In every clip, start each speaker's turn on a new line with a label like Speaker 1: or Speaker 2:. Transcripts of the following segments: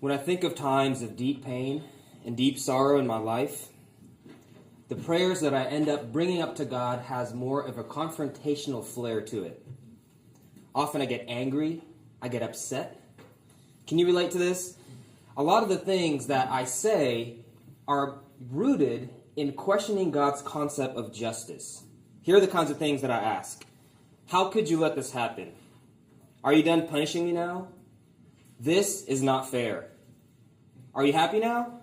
Speaker 1: When I think of times of deep pain and deep sorrow in my life, the prayers that I end up bringing up to God has more of a confrontational flair to it. Often I get angry, I get upset. Can you relate to this? A lot of the things that I say are rooted in questioning God's concept of justice. Here are the kinds of things that I ask. How could you let this happen? Are you done punishing me now? This is not fair. Are you happy now?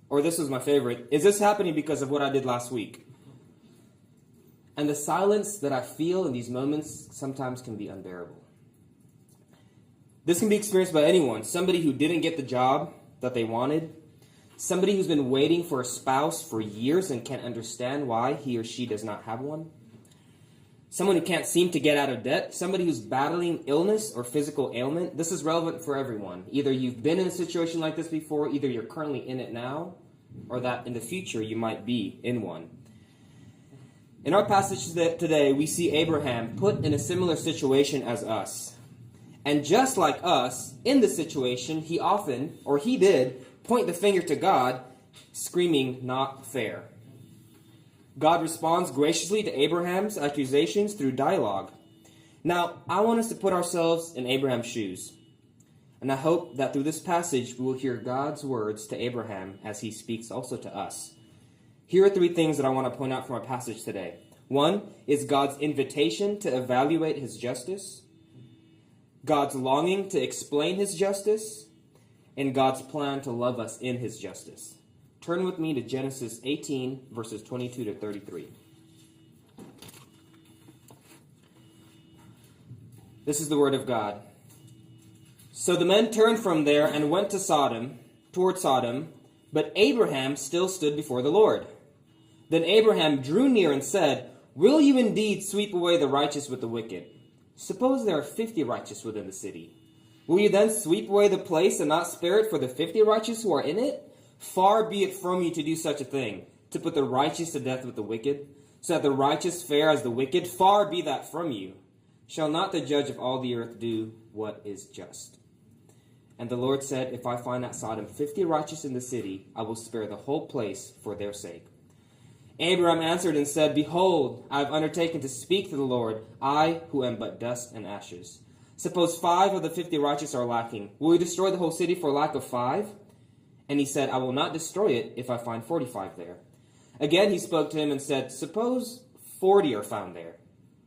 Speaker 1: Or this was my favorite. Is this happening because of what I did last week? And the silence that I feel in these moments sometimes can be unbearable. This can be experienced by anyone. Somebody who didn't get the job that they wanted. Somebody who's been waiting for a spouse for years and can't understand why he or she does not have one. Someone who can't seem to get out of debt. Somebody who's battling illness or physical ailment. This is relevant for everyone. Either you've been in a situation like this before, either you're currently in it now, or that in the future you might be in one. In our passage today, we see Abraham put in a similar situation as us. And just like us, in this situation, he did, point the finger to God, screaming, "Not fair." God responds graciously to Abraham's accusations through dialogue. Now, I want us to put ourselves in Abraham's shoes. And I hope that through this passage, we will hear God's words to Abraham as he speaks also to us. Here are three things that I want to point out from our passage today. One is God's invitation to evaluate his justice, God's longing to explain his justice, and God's plan to love us in his justice. Turn with me to Genesis 18, verses 22 to 33. This is the word of God. So the men turned from there and went to toward Sodom, but Abraham still stood before the Lord. Then Abraham drew near and said, "Will you indeed sweep away the righteous with the wicked? Suppose there are 50 righteous within the city. Will you then sweep away the place and not spare it for the 50 righteous who are in it? Far be it from you to do such a thing, to put the righteous to death with the wicked, so that the righteous fare as the wicked. Far be that from you. Shall not the judge of all the earth do what is just?" And the Lord said, "If I find at Sodom 50 righteous in the city, I will spare the whole place for their sake." Abraham answered and said, "Behold, I have undertaken to speak to the Lord, I who am but dust and ashes. Suppose 5 of the 50 righteous are lacking. Will you destroy the whole city for lack of 5? And he said, "I will not destroy it if I find 45 there." Again he spoke to him and said, "Suppose 40 are found there."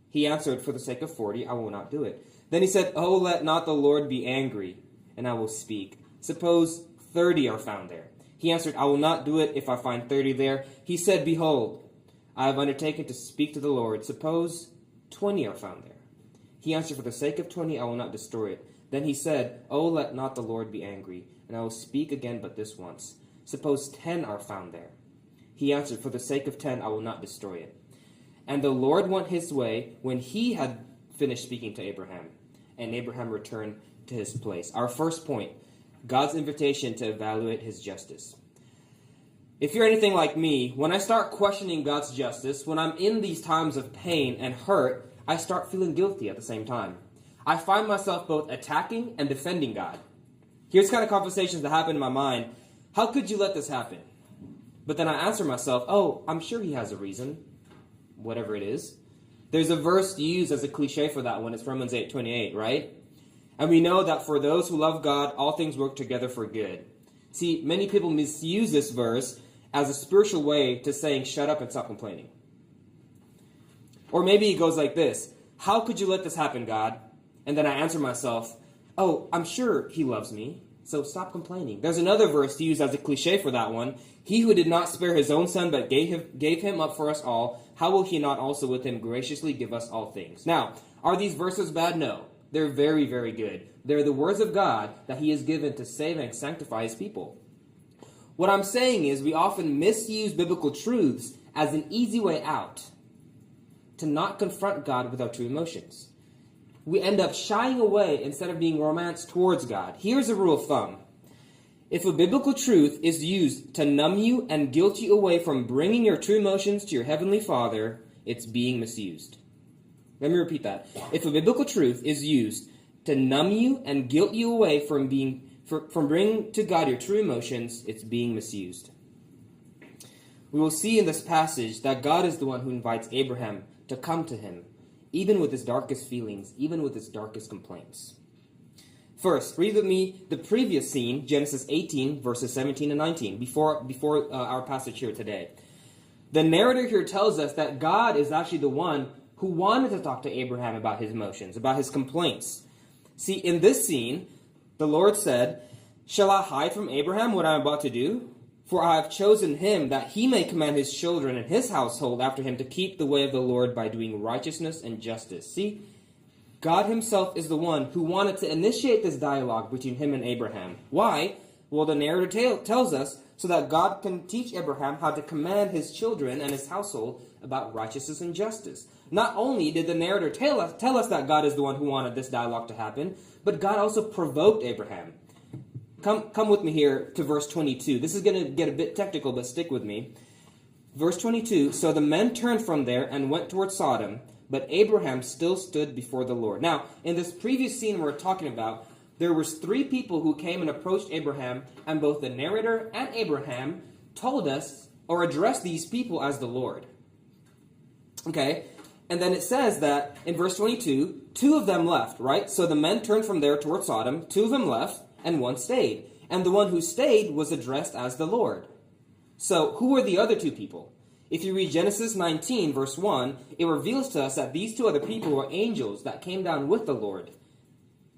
Speaker 1: He answered, "For the sake of 40, I will not do it." Then he said, "Oh, let not the Lord be angry, and I will speak. Suppose 30 are found there." He answered, "I will not do it if I find 30 there." He said, "Behold, I have undertaken to speak to the Lord. Suppose 20 are found there." He answered, "For the sake of 20, I will not destroy it." Then he said, "Oh, let not the Lord be angry, and I will speak again but this once. Suppose 10 are found there." He answered, "For the sake of 10, I will not destroy it." And the Lord went his way when he had finished speaking to Abraham, and Abraham returned to his place. Our first point, God's invitation to evaluate his justice. If you're anything like me, when I start questioning God's justice, when I'm in these times of pain and hurt, I start feeling guilty at the same time. I find myself both attacking and defending God. Here's kind of conversations that happen in my mind. How could you let this happen? But then I answer myself, oh, I'm sure he has a reason, whatever it is. There's a verse used as a cliche for that one. It's Romans 8:28, right? And we know that for those who love God, all things work together for good. See, many people misuse this verse as a spiritual way to saying, shut up and stop complaining. Or maybe it goes like this: how could you let this happen, God? And then I answer myself, oh, I'm sure he loves me, so stop complaining. There's another verse used as a cliche for that one. He who did not spare his own son, but gave him up for us all, how will he not also with him graciously give us all things? Now, are these verses bad? No. They're very, very good. They're the words of God that he has given to save and sanctify his people. What I'm saying is we often misuse biblical truths as an easy way out to not confront God with our true emotions. We end up shying away instead of being romanced towards God. Here's a rule of thumb. If a biblical truth is used to numb you and guilt you away from bringing your true emotions to your Heavenly Father, it's being misused. Let me repeat that. If a biblical truth is used to numb you and guilt you away from from bringing to God your true emotions, it's being misused. We will see in this passage that God is the one who invites Abraham to come to him, even with his darkest feelings, even with his darkest complaints. First, read with me the previous scene, Genesis 18, verses 17 and 19, before our passage here today. The narrator here tells us that God is actually the one who wanted to talk to Abraham about his emotions, about his complaints. See, in this scene, the Lord said, "Shall I hide from Abraham what I am about to do? For I have chosen him that he may command his children and his household after him to keep the way of the Lord by doing righteousness and justice." See, God himself is the one who wanted to initiate this dialogue between him and Abraham. Why? Well, the narrator tells us so that God can teach Abraham how to command his children and his household about righteousness and justice. Not only did the narrator tell us that God is the one who wanted this dialogue to happen, but God also provoked Abraham. Come with me here to verse 22. This is going to get a bit technical, but stick with me. Verse 22, "So the men turned from there and went toward Sodom, but Abraham still stood before the Lord." Now, in this previous scene we're talking about, there was 3 people who came and approached Abraham, and both the narrator and Abraham told us or addressed these people as the Lord. Okay, and then it says that in verse 22, 2 of them left, right? So the men turned from there toward Sodom, 2 of them left, and 1 stayed. And the one who stayed was addressed as the Lord. So who were the other 2 people? If you read Genesis 19, verse 1, it reveals to us that these 2 other people were angels that came down with the Lord,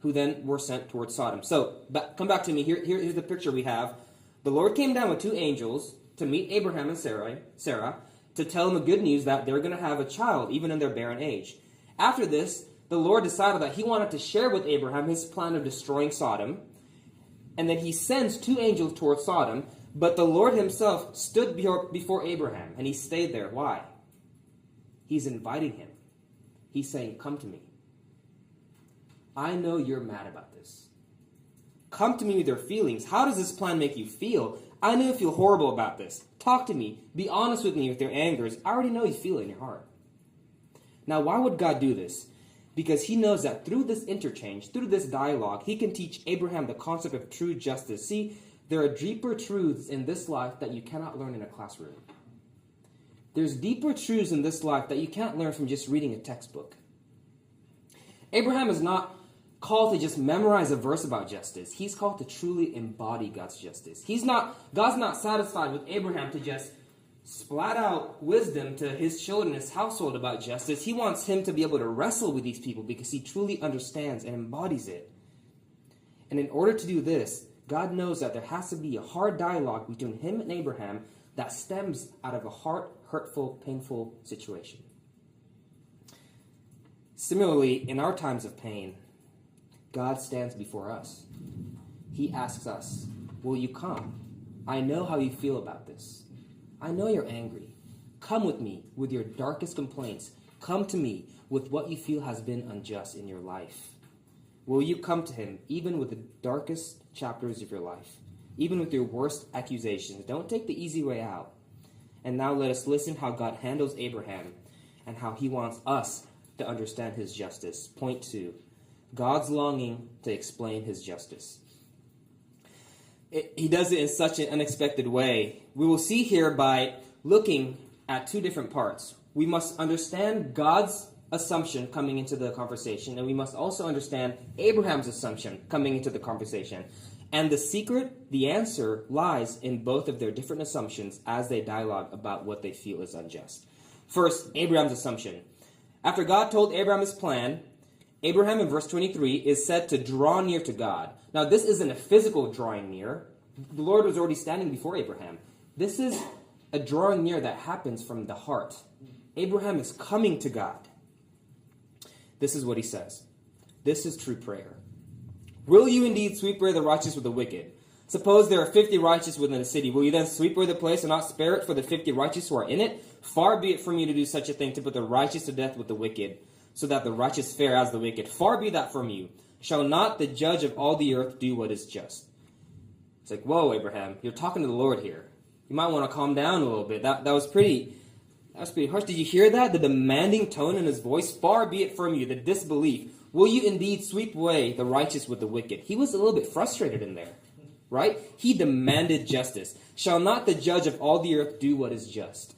Speaker 1: who then were sent towards Sodom. So, come back to me. Here's the picture we have. The Lord came down with 2 angels to meet Abraham and Sarah, to tell them the good news that they're going to have a child, even in their barren age. After this, the Lord decided that he wanted to share with Abraham his plan of destroying Sodom, and then he sends 2 angels towards Sodom, but the Lord himself stood before Abraham, and he stayed there. Why? He's inviting him. He's saying, "Come to me. I know you're mad about this. Come to me with your feelings. How does this plan make you feel? I know you feel horrible about this. Talk to me. Be honest with me with your angers. I already know you feel it in your heart." Now, why would God do this? Because he knows that through this interchange, through this dialogue, he can teach Abraham the concept of true justice. See, there are deeper truths in this life that you cannot learn in a classroom. There's deeper truths in this life that you can't learn from just reading a textbook. Abraham is not called to just memorize a verse about justice. He's called to truly embody God's justice. God's not satisfied with Abraham to just splat out wisdom to his children, his household about justice. He wants him to be able to wrestle with these people because he truly understands and embodies it. And in order to do this, God knows that there has to be a hard dialogue between him and Abraham that stems out of a hurtful, painful situation. Similarly, in our times of pain, God stands before us. He asks us, "Will you come? I know how you feel about this. I know you're angry. Come with me with your darkest complaints. Come to me with what you feel has been unjust in your life." Will you come to him even with the darkest chapters of your life, even with your worst accusations? Don't take the easy way out. And now let us listen how God handles Abraham and how he wants us to understand his justice. Point 2, God's longing to explain his justice. He does it in such an unexpected way. We will see here by looking at 2 different parts. We must understand God's assumption coming into the conversation, and we must also understand Abraham's assumption coming into the conversation. And the secret, the answer, lies in both of their different assumptions as they dialogue about what they feel is unjust. First, Abraham's assumption. After God told Abraham his plan, Abraham in verse 23 is said to draw near to God. Now, this isn't a physical drawing near. The Lord was already standing before Abraham. This is a drawing near that happens from the heart. Abraham is coming to God. This is what he says. This is true prayer. "Will you indeed sweep away the righteous with the wicked? Suppose there are 50 righteous within a city. Will you then sweep away the place and not spare it for the 50 righteous who are in it? Far be it from you to do such a thing, to put the righteous to death with the wicked, so that the righteous fare as the wicked. Far be that from you. Shall not the judge of all the earth do what is just?" It's like, whoa, Abraham, you're talking to the Lord here. You might want to calm down a little bit. That was pretty harsh. Did you hear that? The demanding tone in his voice? Far be it from you, the disbelief. Will you indeed sweep away the righteous with the wicked? He was a little bit frustrated in there, right? He demanded justice. Shall not the judge of all the earth do what is just?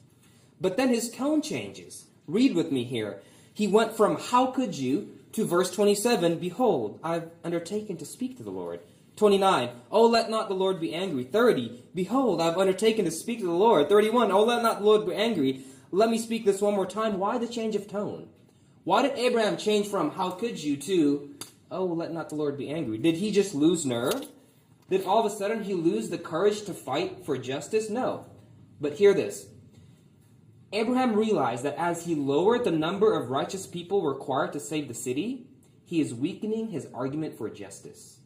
Speaker 1: But then his tone changes. Read with me here. He went from how could you to verse 27, behold, I've undertaken to speak to the Lord. 29, oh, let not the Lord be angry. 30, behold, I've undertaken to speak to the Lord. 31, oh, let not the Lord be angry. Let me speak this one more time. Why the change of tone? Why did Abraham change from how could you to, oh, let not the Lord be angry? Did he just lose nerve? Did all of a sudden he lose the courage to fight for justice? No. But hear this. Abraham realized that as he lowered the number of righteous people required to save the city, he is weakening his argument for justice.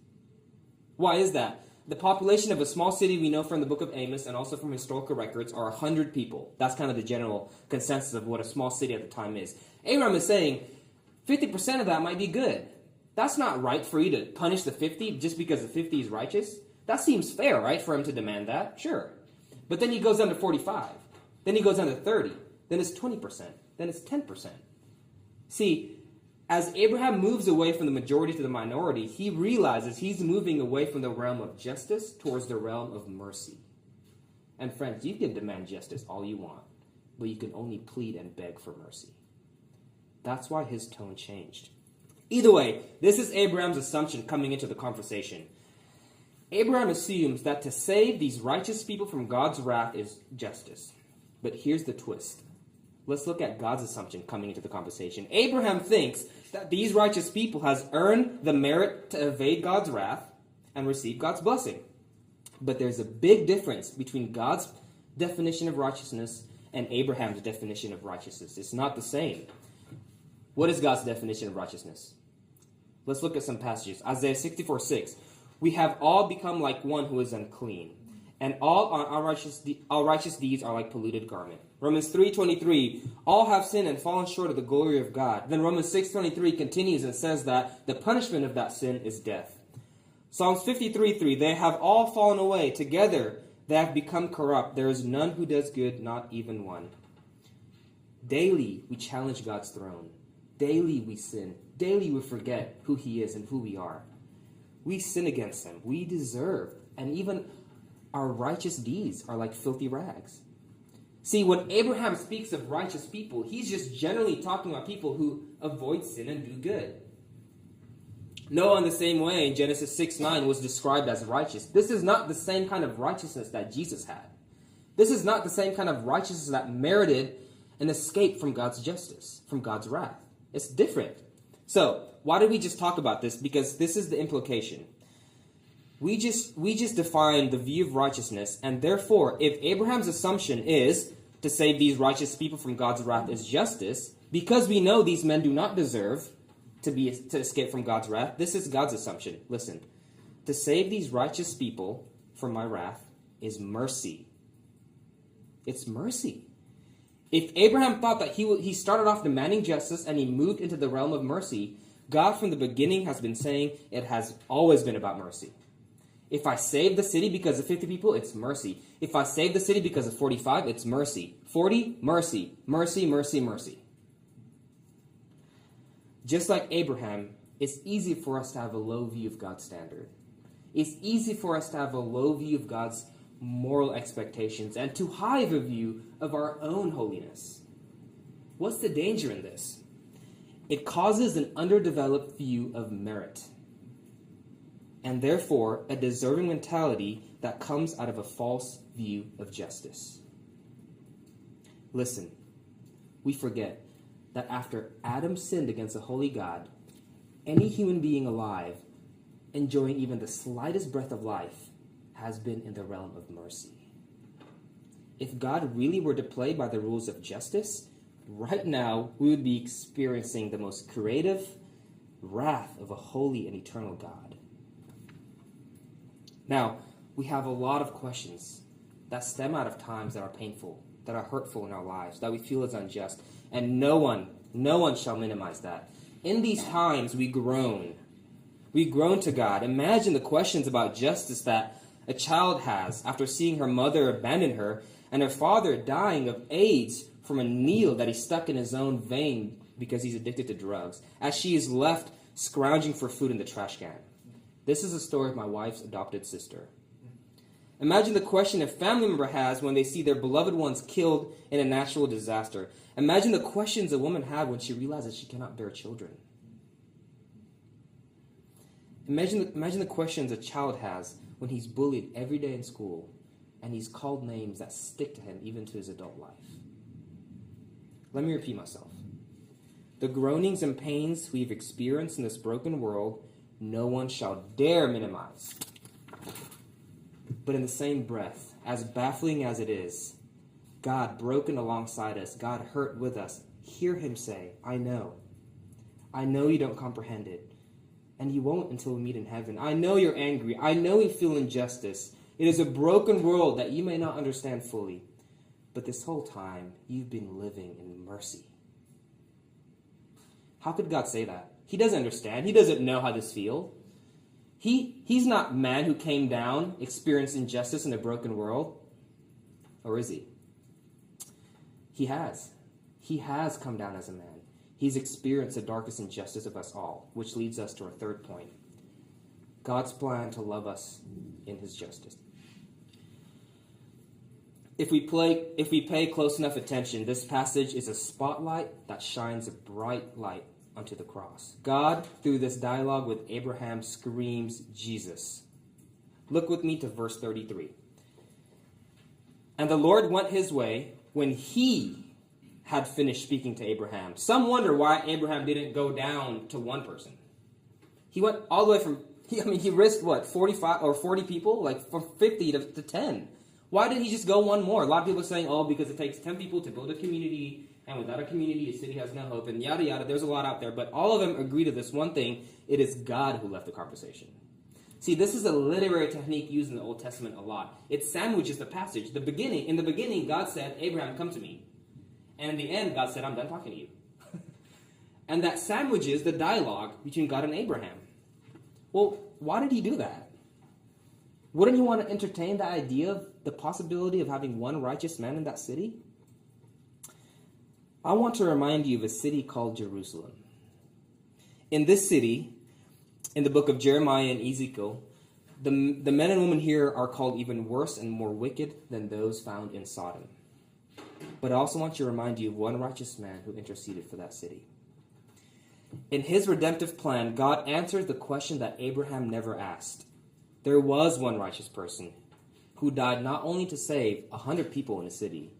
Speaker 1: Why is that? The population of a small city, we know from the book of Amos and also from historical records, are 100 people. That's kind of the general consensus of what a small city at the time is. Abraham is saying 50% of that might be good. That's not right for you to punish the 50 just because the 50 is righteous. That seems fair, right, for him to demand that? Sure. But then he goes down to 45. Then he goes down to 30. Then it's 20%. Then it's 10%. See, as Abraham moves away from the majority to the minority, he realizes he's moving away from the realm of justice towards the realm of mercy. And friends, you can demand justice all you want, but you can only plead and beg for mercy. That's why his tone changed. Either way, this is Abraham's assumption coming into the conversation. Abraham assumes that to save these righteous people from God's wrath is justice. But here's the twist. Let's look at God's assumption coming into the conversation. Abraham thinks that these righteous people has earned the merit to evade God's wrath and receive God's blessing. But there's a big difference between God's definition of righteousness and Abraham's definition of righteousness. It's not the same. What is God's definition of righteousness? Let's look at some passages. Isaiah 64:6. We have all become like one who is unclean, and all our righteous deeds are like polluted garment. Romans 3:23, all have sinned and fallen short of the glory of God. Then Romans 6:23 continues and says that the punishment of that sin is death. Psalms 53:3, they have all fallen away. Together they have become corrupt. There is none who does good, not even one. Daily we challenge God's throne. Daily we sin. Daily we forget who he is and who we are. We sin against him. We deserve, and even our righteous deeds are like filthy rags. See, when Abraham speaks of righteous people, he's just generally talking about people who avoid sin and do good. Noah, in the same way, in Genesis 6:9, was described as righteous. This is not the same kind of righteousness that Jesus had. This is not the same kind of righteousness that merited an escape from God's justice, from God's wrath. It's different. So, why did we just talk about this? Because this is the implication. We just defined the view of righteousness, and therefore, if Abraham's assumption is to save these righteous people from God's wrath is justice, because we know these men do not deserve to escape from God's wrath, this is God's assumption. Listen, to save these righteous people from my wrath is mercy. It's mercy. If Abraham thought that he started off demanding justice and he moved into the realm of mercy, God from the beginning has been saying it has always been about mercy. If I save the city because of 50 people, it's mercy. If I save the city because of 45, it's mercy. 40, mercy. Mercy, mercy, mercy. Just like Abraham, it's easy for us to have a low view of God's standard. It's easy for us to have a low view of God's moral expectations and too high of a view of our own holiness. What's the danger in this? It causes an underdeveloped view of merit, and therefore a deserving mentality that comes out of a false view of justice. Listen, we forget that after Adam sinned against a holy God, any human being alive enjoying even the slightest breath of life has been in the realm of mercy. If God really were to play by the rules of justice, right now we would be experiencing the most creative wrath of a holy and eternal God. Now, we have a lot of questions that stem out of times that are painful, that are hurtful in our lives, that we feel is unjust, and no one shall minimize that. In these times, we groan. We groan to God. Imagine the questions about justice that a child has after seeing her mother abandon her and her father dying of AIDS from a needle that he stuck in his own vein because he's addicted to drugs. As she is left scrounging for food in the trash can. This is the story of my wife's adopted sister. Imagine the question a family member has when they see their beloved ones killed in a natural disaster. Imagine the questions a woman had when she realizes she cannot bear children. Imagine the questions a child has when he's bullied every day in school and he's called names that stick to him even to his adult life. Let me repeat myself. The groanings and pains we've experienced in this broken world, no one shall dare minimize. But in the same breath, as baffling as it is, God broken alongside us, God hurt with us, hear him say, I know you don't comprehend it. And you won't until we meet in heaven. I know you're angry. I know you feel injustice. It is a broken world that you may not understand fully. But this whole time, you've been living in mercy. How could God say that? He doesn't understand. He doesn't know how this feels. He's not man who came down, experienced injustice in a broken world. Or is he? He has. He has come down as a man. He's experienced the darkest injustice of us all, which leads us to our third point. God's plan to love us in his justice. If we pay close enough attention, this passage is a spotlight that shines a bright light onto the cross. God, through this dialogue with Abraham, screams Jesus. Look with me to verse 33. And the Lord went his way when he had finished speaking to Abraham. Some wonder why Abraham didn't go down to one person. He went all the way from, he risked 45 or 40 people, like from 50 to 10. Why did he just go one more? A lot of people are saying, because it takes 10 people to build a community, and without a community, a city has no hope, and yada yada. There's a lot out there, but all of them agree to this one thing. It is God who left the conversation. See, this is a literary technique used in the Old Testament a lot. It sandwiches the passage. In the beginning, God said, Abraham, come to me. And in the end, God said, I'm done talking to you. And that sandwiches the dialogue between God and Abraham. Well, why did he do that? Wouldn't you want to entertain the idea of the possibility of having one righteous man in that city? I want to remind you of a city called Jerusalem. In this city, in the book of Jeremiah and Ezekiel, the men and women here are called even worse and more wicked than those found in Sodom. But I also want to remind you of one righteous man who interceded for that city. In his redemptive plan, God answers the question that Abraham never asked. There was one righteous person who died not only to save 100 people in a city,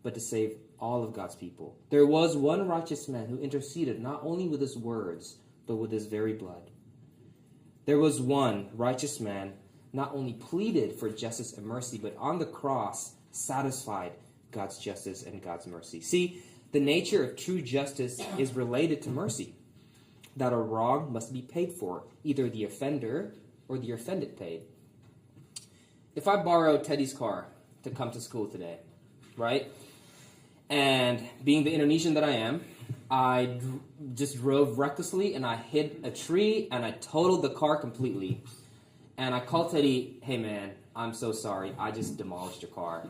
Speaker 1: but to save all of God's people. There was one righteous man who interceded not only with his words, but with his very blood. There was one righteous man not only pleaded for justice and mercy, but on the cross satisfied God's justice and God's mercy. See, the nature of true justice is related to mercy. That a wrong must be paid for, either the offender or the offended paid. If I borrow Teddy's car to come to school today, right? And being the Indonesian that I am, I just drove recklessly and I hit a tree and I totaled the car completely. And I called Teddy, hey man, I'm so sorry. I just demolished your car.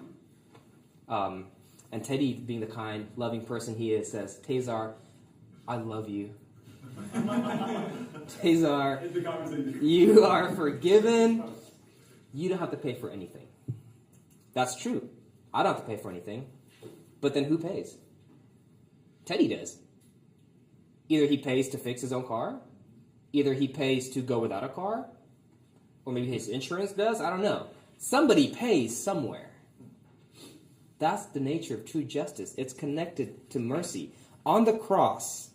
Speaker 1: And Teddy, being the kind, loving person he is, says, Tazar, I love you. Tazar, you are forgiven. You don't have to pay for anything. That's true. I don't have to pay for anything. But then who pays? Teddy does. Either he pays to fix his own car, either he pays to go without a car, or maybe his insurance does. I don't know. Somebody pays somewhere. That's the nature of true justice. It's connected to mercy. On the cross,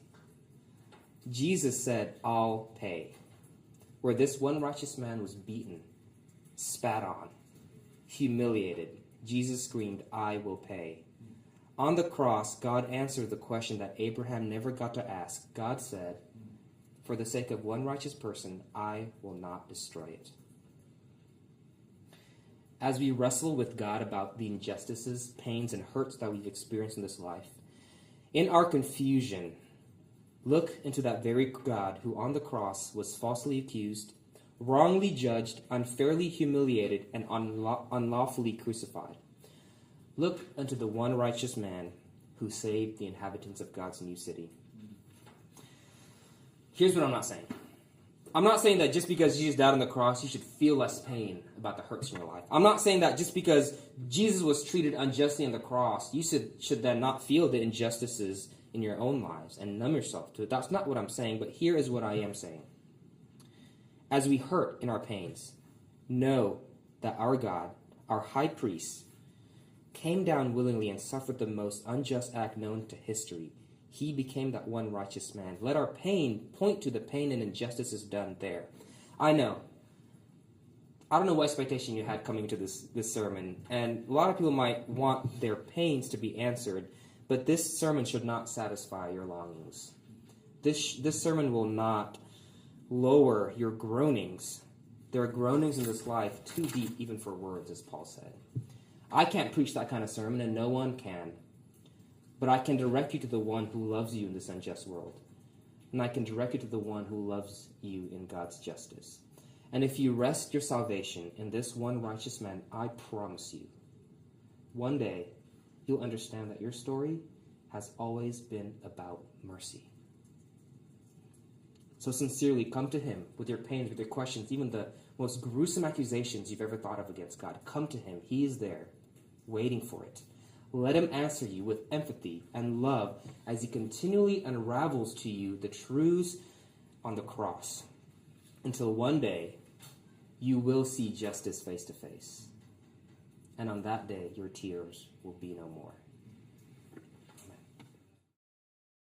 Speaker 1: Jesus said, I'll pay. Where this one righteous man was beaten, spat on, humiliated, Jesus screamed, I will pay. On the cross, God answered the question that Abraham never got to ask. God said, for the sake of one righteous person, I will not destroy it. As we wrestle with God about the injustices, pains, and hurts that we've experienced in this life, in our confusion, look into that very God who on the cross was falsely accused, wrongly judged, unfairly humiliated, and unlawfully crucified. Look unto the one righteous man who saved the inhabitants of God's new city. Here's what I'm not saying. I'm not saying that just because Jesus died on the cross, you should feel less pain about the hurts in your life. I'm not saying that just because Jesus was treated unjustly on the cross, you should then not feel the injustices in your own lives and numb yourself to it. That's not what I'm saying, but here is what I am saying. As we hurt in our pains, know that our God, our high priest, came down willingly and suffered the most unjust act known to history. He became that one righteous man. Let our pain point to the pain and injustices done there. I don't know what expectation you had coming to this sermon, and a lot of people might want their pains to be answered, but this sermon should not satisfy your longings. This sermon will not lower your groanings. There are groanings in this life too deep even for words, as Paul said. I can't preach that kind of sermon, and no one can. But I can direct you to the one who loves you in this unjust world. And I can direct you to the one who loves you in God's justice. And if you rest your salvation in this one righteous man, I promise you, one day you'll understand that your story has always been about mercy. So sincerely, come to him with your pains, with your questions, even the most gruesome accusations you've ever thought of against God. Come to him. He is there, waiting for it. Let him answer you with empathy and love as he continually unravels to you the truths on the cross, until one day you will see justice face to face. And on that day, your tears will be no more.